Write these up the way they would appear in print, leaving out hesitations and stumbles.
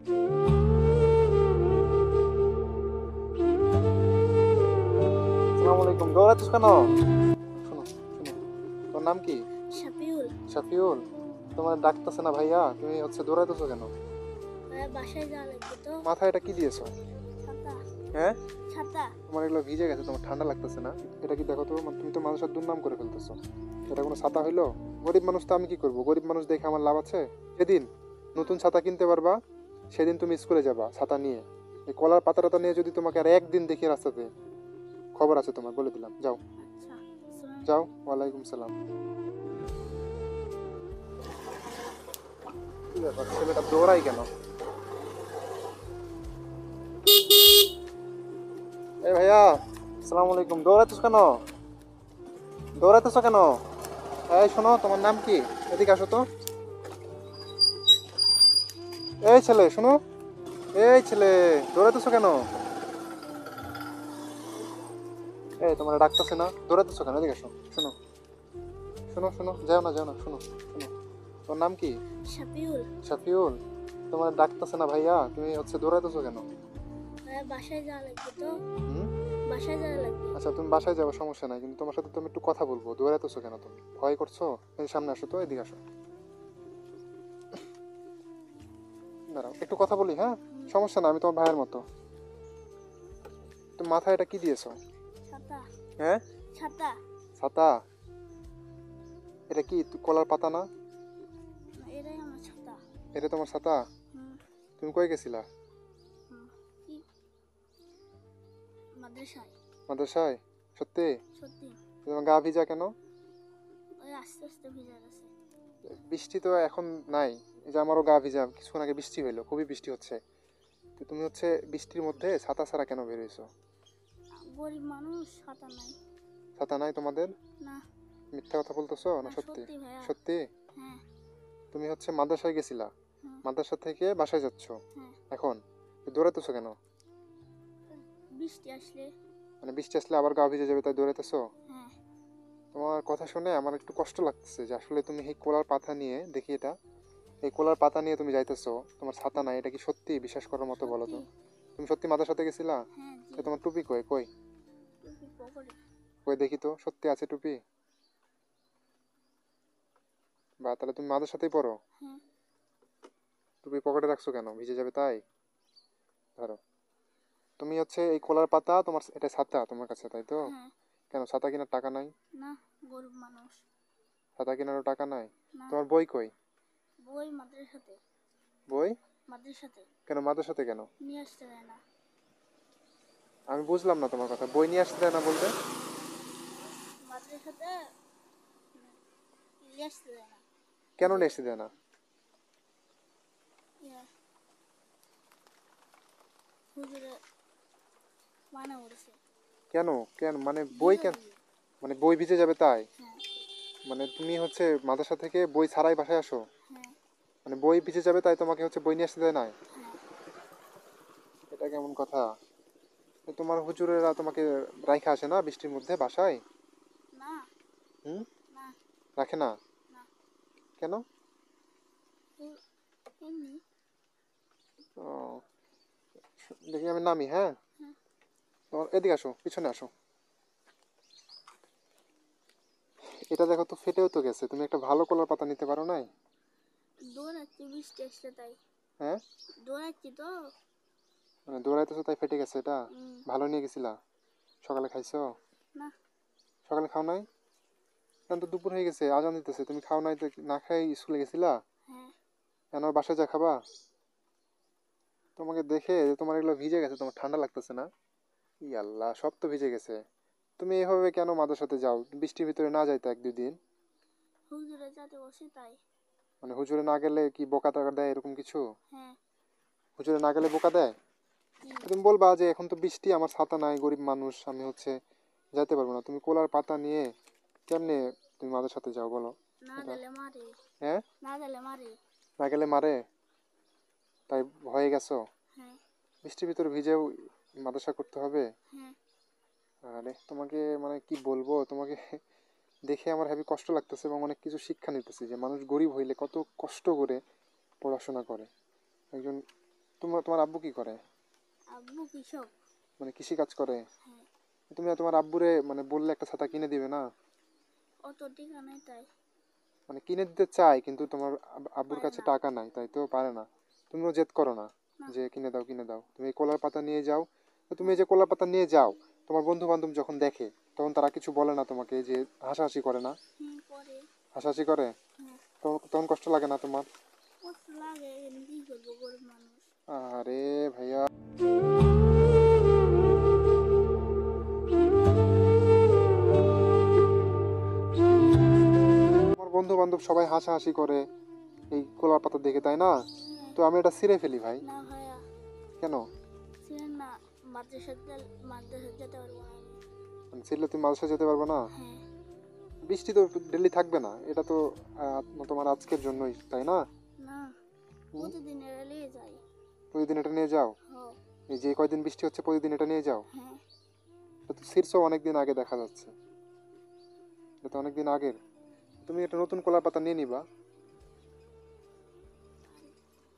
আসসালামু আলাইকুম। দৌড়াচ্ছিস কেন? শোনো শোনো, তোর নাম কি? শাফিউল। শাফিউল। তোমার ডাকতেছে না ভাইয়া, তুমি দৌড়াইতেছো কেন? ভাইয়া বাসায় যাওয়া লাগবে তো। মাথায় এটা কি দিয়েছো? ছাতা। হ্যাঁ, ছাতা। তোমার এগুলো ভিজে গেছে, তোমার ঠান্ডা লাগতেছে না? এটা কি দেখো তো, তুমি তো মানুষের দুর্নাম করে ফেলতেছো। এটা কোনো ছাতা হইলো? গরিব মানুষ তো আমি কি করবো? গরিব মানুষ দেখে আমার লাভ আছে? যেদিন নতুন ছাতা কিনতে পারবা সেদিন তুমি স্কুলে যাবা ছাতা নিয়ে। এই কলার পাতা টাতা নিয়ে যদি তোমাকে আর একদিন দেখি রাস্তাতে, খবর আছে তোমার, বলে দিলাম। যাও আচ্ছা, আসসালামু যাও। আলাইকুম। ওয়ালাইকুম সালাম। কি ব্যাপার, ছেলেটা দৌড়াই কেন? এই ভাইয়া, আসসালামু আলাইকুম। দৌড়াইতেছো কেন? দৌড়াইতেছো কেন? এই শোনো, তোমার নাম কি? এদিকে আসো তো। এই ছেলে শোনো, এই ছেলে, দৌড়াইতেছো কেন? এই তোমার ডাকতেছে না, দৌড়াইতেছো কেন? এদিকে আসো। শোনো শোনো শোনো, যাও না যাও না, শোনো শোনো। তোমার নাম কি? শাফিউল। শাফিউল। তোমার ডাকতেছে না ভাইয়া, তুমি দৌড়াইতেছো কেন? ভাইয়া বাসায় যাওয়া লাগবে তো। হুম। বাসায় যাওয়া লাগবে। আচ্ছা তুমি বাসায় যাবো, সমস্যা নাই, কিন্তু তোমার সাথে তুমি একটু কথা বলবো। দৌড়াইতেছো কেন? তুমি ভয় করছো? এই সামনে আসো তো, এদিকে আসো। দাঁড়াও, একটু কথা বলি। হ্যাঁ, সমস্যা না, আমি তোমার ভাইয়ের মতো। তুমি মাথায় এটা কি দিয়েছো? ছাতা। হ্যাঁ, ছাতা। ছাতা। এটা কি কলার পাতা না? এটাই আমার ছাতা। এটা তোমার ছাতা? হুম। তুমি কই গেছিলা? হুম। কি? মাদ্রাসায়। মাদ্রাসায়? সত্যি? সত্যি। তোমার গা ভিজা কেন? ওই আস্তে আস্তে ভিজে গেছে। বৃষ্টি তো এখন নাই। এই যে আমারও গা ভিজা, কিছুক্ষণ আগে বৃষ্টি হইলো, খুবই বৃষ্টি হচ্ছে। তো তুমি বৃষ্টির মধ্যে ছাতা ছাড়া কেন বের হইছো? গরিব মানুষ, ছাতা নাই। ছাতা নাই তোমাদের? না। মিথ্যা কথা বলতেছো না না, সত্যি? সত্যি ভাইয়া। সত্যি? হ্যাঁ। তুমি মাদ্রাসায় গেছিলা, হুম। মাদ্রাসা থেকে বাসায় যাচ্ছ হ্যাঁ। এখন, দৌড়াতেছো কেন? বৃষ্টি আসলে। মানে বৃষ্টি আসলে আবার গা ভিজে যাবে তাই দৌড়াতেছো? হ্যাঁ। তোমার কথা শুনে আমার একটু কষ্ট লাগতেছে যে আসলে তুমি এই কলার পাতা নিয়ে, দেখি এটা, এই কলার পাতা নিয়ে তুমি যাইতেছো, তোমার ছাতা নাই, এটা কি সত্যি বিশ্বাস করার মতো? বলো সত্যি। তো, তুমি সত্যি মাদ্রাসাতে গেছিলা? হ্যাঁ, জি। এ তোমার টুপি কই কই? টুপি পকেটে। কই দেখি তো, সত্যি আছে টুপি? বা তাহলে তুমি মাদ্রাসাতেই পড়ো? হ্যাঁ। টুপি পকেটে রাখছো কেন, ভিজে যাবে তাই? ধরো, তুমি এই কলার পাতা তোমার, এটা ছাতা তোমার কাছে, তাই তো? হ্যাঁ। কেন ছাতা কেনার টাকা নাই? না, গরিব মানুষ। ছাতা কেনারও টাকা নাই? না। তোমার বই কই? বই মাদ্রাসাতে। বই? মাদ্রাসাতে কেন মাদ্রাসাতে কেন? নিয়ে আসতে দেয় না। আমি বুঝলাম না তোমার কথা, বই নিয়ে আসতে দেয় না বলতে? মাদ্রাসাতে নিয়ে আসতে দেয় না। কেন যে নিয়ে আসতে দেয় না? ইয়ে, হুজুরে মানা করেছে। কেন? কেন মানে বই ভিজে কেন? যাবে। মানে বই ভিজে যাবে তাই? হ্যাঁ। মানে তুমি মাদ্রাসা থেকে বই ছাড়াই বাসায় আসো? হ্যাঁ। মানে বই ভিজে যাবে তাই তোমাকে বই নিয়ে আসতে দেয় না? হ্যাঁ। এটা কেমন কথা? তোমার হুজুরেরা তোমাকে রাইখা আসে না বৃষ্টির মধ্যে বাসায়? না। হুম। না। রাখে না? না। কেন? এ- এমনি। ও, দেখি আমি নামি। হ্যাঁ, হ্যাঁ। তোমার এদিকে আসো, পিছনে আসো। এটা দেখো তো, ফেটেও তো গেছে, তুমি একটা ভালো কলার পাতা নিতে পারো নাই? দৌড়াচ্ছি বৃষ্টি আসলে তাই। হ্যাঁ, দৌড়াচ্ছি তো। মানে দৌড়াইতেছো তাই ফেটে গেছে এটা? হুম। ভালো নিয়ে গেছিলা? সকালে খাইছো? না। সকালে খাও নাই? এখন তো দুপুর হয়ে গেছে, আজান দিতেছে, তুমি খাও নাই তো? না খাই স্কুলে গেছিলা? হ্যাঁ। কেন বাসায় যা খাবা? তোমাকে দেখে যে তোমার এগুলো ভিজে গেছে, তোমার ঠান্ডা লাগতেছে না? ই আল্লাহ, সব তো ভিজে গেছে। তুমি এভাবে কেন মাদ্রাসাতে যাও? বৃষ্টির ভিতরে না যাইতো এক দুই দিন? হুজুরে যাতে বসে তাই। মানে হুজুরে না গেলে কি বোকা টাকা দেয় এরকম কিছু? হ্যাঁ। হুজুরে না গেলে বোকা দেয়? জি। তুমি বলবা যে এখন তো বৃষ্টি, আমার ছাতা নাই, গরিব মানুষ আমি, যাইতে পারবো না। তুমি কলার পাতা নিয়ে কেমনে তুমি মাদ্রাসাতে যাও বলো? না এটা, গেলে মারে। হ্যাঁ, না গেলে মারে। না গেলে মারে তাই ভয়ে গেছো? হ্যাঁ। বৃষ্টির ভিতরে ভিজেও মাদ্রাসা করতে হবে? হ্যাঁ। আরে তোমাকে মানে কি বলবো তোমাকে, দেখে আমার হেবি কষ্ট লাগতেছে এবং অনেক কিছু শিক্ষা নিতেছি যে মানুষ গরিব হইলে কত কষ্ট করে পড়াশোনা করে। একজন, তোমার আব্বু কি করে? আব্বু কৃষক। মানে কৃষি কাজ করে? হ্যাঁ। তুমি তোমার আব্বুরে মানে বললে একটা ছাতা কিনে দিবে না? অত টিকা নাই তাই মানে কিনে দিতে চাই কিন্তু তোমার আব্বুর পারে কাছে না। টাকা নাই, তাই তো পারে না। তুমিও জেদ করো না না। যে কিনে দাও কিনে দাও। তুমি এই কলার পাতা নিয়ে যাও। তো তুমি এই যে কলার পাতা নিয়ে যাও, তোমার বন্ধু বান্ধব যখন দেখে তখন তারা কিছু বলে না তোমাকে, যে হাসাহাসি করে না? করে। হাসাহাসি করে? হ্যাঁ। তখন কষ্ট লাগে না তোমার? কষ্ট লাগে, কিন্তু কি করবো, গরিব মানুষ। আরে ভাইয়া, আমার বন্ধু বান্ধব সবাই হাসাহাসি করে এই কলার পাতা দেখে, তাই না? হ্যাঁ। তো আমি এটা ছিঁড়ে ফেলি ভাই। না ভাইয়া, কেন? ছিলেন না, মাদ্রাসায় যেতে পারবো না আমি। মানে ছিঁড়লে তুমি মাদ্রাসা যেতে পারবে না? হ্যাঁ। বৃষ্টি তো ডেলি থাকবে না, এটা তো তোমার আজকের জন্যই, তাই না? না, হুম? প্রতিদিন এরা নিয়ে যাই। প্রতিদিন এটা নিয়ে যাও? হ। এই যে কয়দিন বৃষ্টি হচ্ছে প্রতিদিন এটা নিয়ে যাও? হ্যাঁ। এটা তো ছিঁড়ছো অনেকদিন আগে দেখা যাচ্ছে, এটা তো অনেকদিন আগের। তুমি একটা নতুন কলার পাতা নিয়ে নিবা।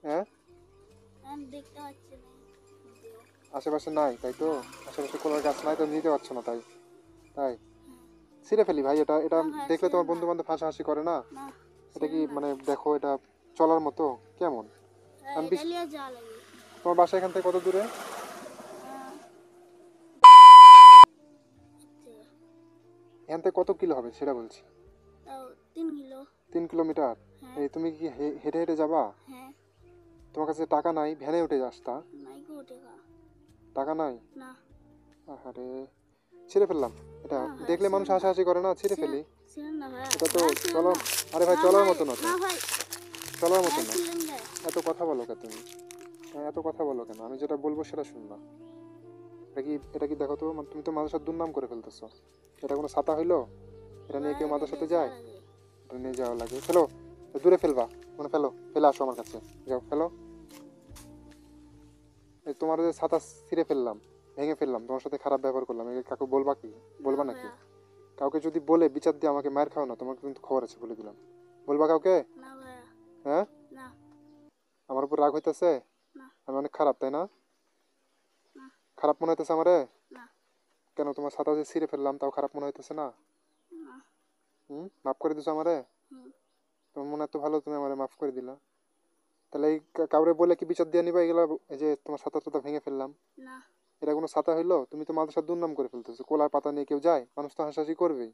হ্যাঁ, আমি দেখতে পাচ্ছি না যদিও। আশেপাশে নাই, তাই তো? আশেপাশে কলার গাছ নাই তো নিতে পারছো না, তাই তাই হ্যাঁ। ছিঁড়ে ফেলি ভাই। এটা এটা না ভাই, দেখলে ছিলেন তোমার না। বন্ধু বান্ধব হাসাহাসি করে না? না, এটা কি ছিলেন না। মানে দেখো, এটা চলার মতো কেমন? আমি এটা নিয়ে যাওয়া লাগে। তোমার বাসা এখান থেকে কত দূরে? আহ, হচ্ছে, এখান থেকে কত কিলো হবে সেটা বলছি। তাও 3 কিলো। 3 কিলোমিটার? হ্যাঁ। এই তুমি কি হেঁটে হেঁটে যাবা? হ্যাঁ। তোমার কাছে টাকা নাই, ভ্যানে উঠে আসতা? নাই গো টেকা। টাকা নাই? না। আরে, ছিঁড়ে ফেললাম এটা। না ভাই, দেখলে মানুষ ছিলেন না। হাসাহাসি করে না, ছিঁড়ে ফেলি। ছিলেন না ভাইয়া। এটা তো ভাইয়া, ছিলেন চলো। না। আরে ভাই, না চলার ভাই, মতো না তো। না ভাই। চলার মতো ভাইয়া, না। ছিলেন না। এত কথা বলো কেন তুমি? হ্যাঁ, এত কথা বলো কেন? আমি যেটা বলবো সেটা শুনবা। এটা কি দেখো তো, মানে তুমি তো মাদ্রাসার দুর্নাম করে ফেলতেছো। এটা কোনো ছাতা হইলো? এটা নিয়ে কেউ ভাইয়া, এটা মাদ্রাসাতে নিয়ে যায়? যাওয়া লাগে। এটা নিয়ে যাওয়া লাগে? ফেলো, দূরে ফেলবা। মানে ফেলো, ফেলে আসো আমার কাছে। যাও ফেলো। এই তোমার যে ছাতা ছিঁড়ে ফেললাম, ভেঙে ফেললাম, তোমার সাথে খারাপ ব্যবহার করলাম, একে কাকু বলবা কি? না বলবা নাকি? ভাইয়া। কাউকে যদি বলে বিচার দিয়ে আমাকে মার খাও না, তোমার কিন্তু খবর আছে বলে দিলাম। বলবা কাউকে? না ভাইয়া। হ্যাঁ? না। আমার উপর রাগ হইতেছে? না। আমি অনেক খারাপ, তাই না? না। খারাপ মনে হইতেছে আমারে? না। কেন, তোমার ছাতা যে ছিঁড়ে ফেললাম তাও খারাপ মনে হইতেছে না? না। মাফ করে দিছো আমারে? হুম। তোমার মনে এত ভালো, তুমি আমারে মাফ করে দিলা। তাহলে এই কাউরে বলে কি বিচার দিয়ে নিবা এগুলা? এই যে তোমার ছাতা টাতা ভেঙে ফেললাম, না। এটা কোনো ছাতা হইলো? তুমি তো মাদ্রাসার দুর্নাম করে ফেলতেছো। কোলার পাতা নিয়ে কেউ যায়? মানুষ তো হাসাহাসি করবেই।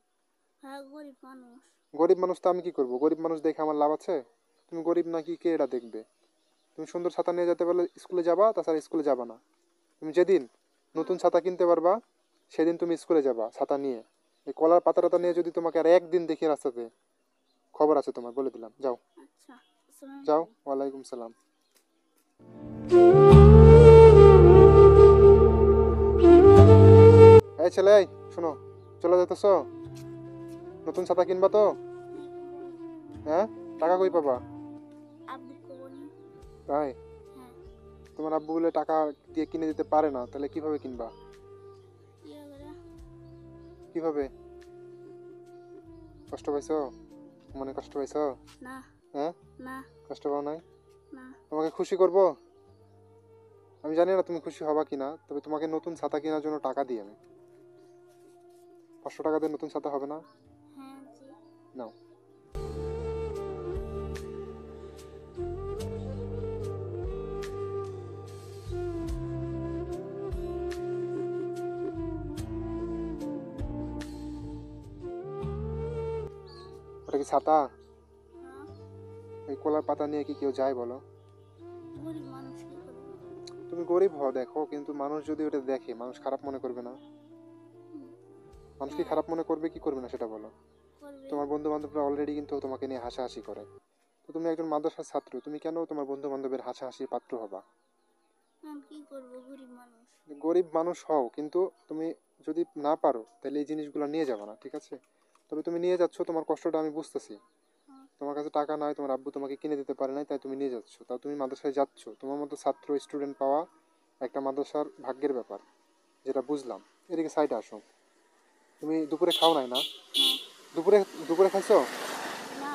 ভাইয়া, গরিব মানুষ। গরিব মানুষ তো আমি কি করবো? গরিব মানুষ দেখে আমার লাভ আছে? তুমি গরিব নাকি কে এটা দেখবে? তুমি সুন্দর ছাতা নিয়ে যেতে পারলে স্কুলে যাবা, তাছাড়া স্কুলে যাবা না। তুমি যেদিন নতুন ছাতা কিনতে পারবা সেদিন তুমি স্কুলে যাবা ছাতা নিয়ে। এই কলার পাতা টাতা নিয়ে যদি তোমাকে আর একদিন দেখি রাস্তাতে, খবর আছে তোমার, বলে দিলাম। যাও, আচ্ছা। আসসালামু যাও। আলাইকুম। ওয়ালাইকুম সালাম। এই ছেলে, এই শোনো, চলে যেতেছো? নতুন ছাতা কিনবা তো? হ্যাঁ, টাকা কই পাবা? আব্বু কবনি। তাই? হ্যাঁ। তোমার আব্বু বলে টাকা দিয়ে কিনে দিতে পারে না, তাহলে কিভাবে কিনবা? ইয়ে করে। কিভাবে? কষ্ট পাইছো? মনে কষ্ট পাইছো? না। হ্যাঁ, না। কষ্ট পাও নাই? না। তোমাকে খুশি করব? আমি জানি না তুমি খুশি হবা কিনা, তবে তোমাকে নতুন ছাতা কেনার জন্য টাকা দিই আমি। 500 টাকা দিয়ে নতুন ছাতা হবে না? হ্যাঁ জি। নাও। ওটা কি ছাতা? না, এই কলার পাতা নিয়ে কি কেউ যায় বলো? গরিব মানুষ কি করবো। তুমি গরিব হও দেখো, কিন্তু মানুষ যদি ওটা দেখে মানুষ খারাপ মনে করবে না? মানুষ কি খারাপ মনে করবে কি করবে না সেটা বলো? করবে। তোমার বন্ধু বান্ধবরা অলরেডি কিন্তু তোমাকে নিয়ে হাসাহাসি করে। তো তুমি একজন মাদ্রাসার ছাত্র, তুমি কেন তোমার বন্ধু বান্ধবের হাসাহাসির পাত্র হবা? আমি কি করবো, গরিব মানুষ। গরিব মানুষ হও, কিন্তু তুমি যদি না পারো তাহলে এই জিনিসগুলো নিয়ে যাবে না, ঠিক আছে? তবে তুমি নিয়ে যাচ্ছ, তোমার কষ্টটা আমি বুঝতেছি। হ্যাঁ। তোমার কাছে টাকা নাই, তোমার আব্বু তোমাকে কিনে দিতে পারে নাই, তাই তুমি নিয়ে যাচ্ছ। তাও তুমি মাদ্রাসায় যাচ্ছ, তোমার মতো ছাত্র স্টুডেন্ট পাওয়া একটা মাদ্রাসার ভাগ্যের ব্যাপার, যেটা বুঝলাম। এদিকে সাইডে আসো। তুমি দুপুরে খাও নাই না? হ্যাঁ। দুপুরে দুপুরে খাইছো? না,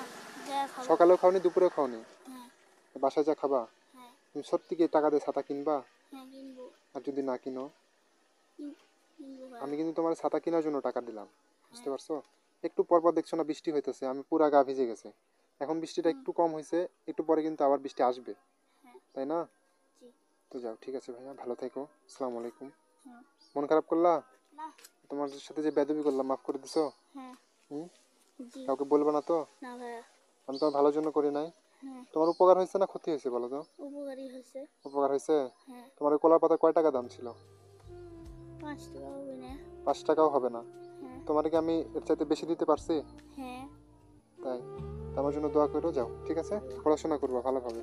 যা খাবো। সকালেও খাওনি, দুপুরেও খাওনি? হ্যাঁ। বাসায় যা খাবা? হ্যাঁ। তুমি সত্যি কি টাকা দিয়ে ছাতা কিনবা? হ্যাঁ কিনবো। আর যদি না কিনো? কিনবো ভাইয়া। আমি কিন্তু তোমার ছাতা কেনার জন্য টাকা দিলাম, বুঝতে হ্যাঁ। পারছো? একটু পর পর দেখছো না বৃষ্টি হইতেছে, আমি পুরা গা ভিজে গেছে। এখন বৃষ্টিটা হুম, একটু কম হয়েছে, একটু পরে কিন্তু আবার বৃষ্টি আসবে, হ্যাঁ। তাই না? জি। তো যাও, ঠিক আছে ভাইয়া, ভালো থেকো। আসসালামু আলাইকুম। হ্যাঁ। মন খারাপ করলা? না। তোমার সাথে যে বেদবি করলাম, মাফ করে দিছো? হ্যাঁ। হুম? জি। কাউকে বলবে না তো? না ভাইয়া। আমি তোমার ভালোর জন্য করি নাই। হ্যাঁ। তোমার উপকার হয়েছে না ক্ষতি হয়েছে বলো তো? উপকারী হয়েছে। উপকার হয়েছে। হ্যাঁ। তোমার ওই কলার পাতা কয় টাকা দাম ছিল? 5 টাকা হবে না। 5 টাকাও হবে না। হ্যাঁ। তোমার কি আমি এর চাইতে বেশি দিতে পারছি? হ্যাঁ। তাই আমার জন্য দোয়া করো, যাও, ঠিক আছে? পড়াশোনা করবো ভালোভাবে,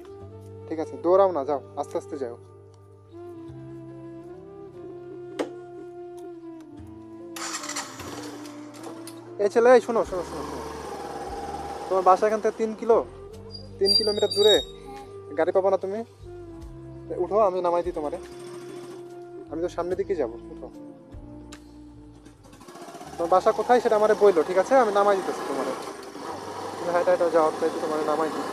ঠিক আছে? দৌড়াও না, যাও, আস্তে আস্তে যাও। এই ছেলে, এই শোনো শোনো শোনো শোনো, তোমার বাসা এখান থেকে 3 কিলোমিটার দূরে। হ্যাঁ। গাড়ি পাবো না তুমি? উঠো, আমি নামাই দিই তোমারে। আমি তো সামনের দিকে যাবো, উঠো। তোমার বাসা কোথায় সেটা আমারে বললো, ঠিক আছে? আমি নামাই দিতেছি তোমারে। তুমি হাইটা হাইটা যাওয়ার চাইতে তোমারে নামাই দিই।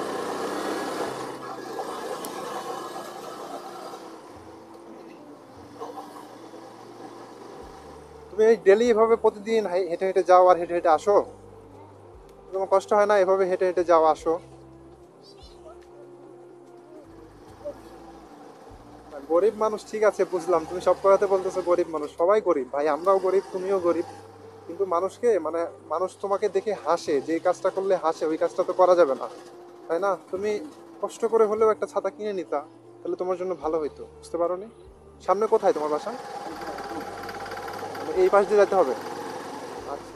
তুমি এই ডেলি এভাবে প্রতিদিন হেঁটে হেঁটে যাও আর হেঁটে হেঁটে আসো? তোমার কষ্ট হয় না এভাবে হেঁটে হেঁটে যাও আসো? গরিব মানুষ, ঠিক আছে বুঝলাম, তুমি সব কথাতে বলতেছো গরিব মানুষ, সবাই গরিব ভাই, আমরাও গরিব, তুমিও গরিব। কিন্তু মানুষকে মানে মানুষ তোমাকে দেখে হাসে, যে কাজটা করলে হাসে ওই কাজটা তো করা যাবে না, তাই না? তুমি কষ্ট করে হলেও একটা ছাতা কিনে নিতা, তাহলে তোমার জন্য ভালো হইতো, বুঝতে পারো নি? সামনে কোথায় তোমার বাসা? মানে এই পাশ দিয়ে যেতে হবে? আচ্ছা।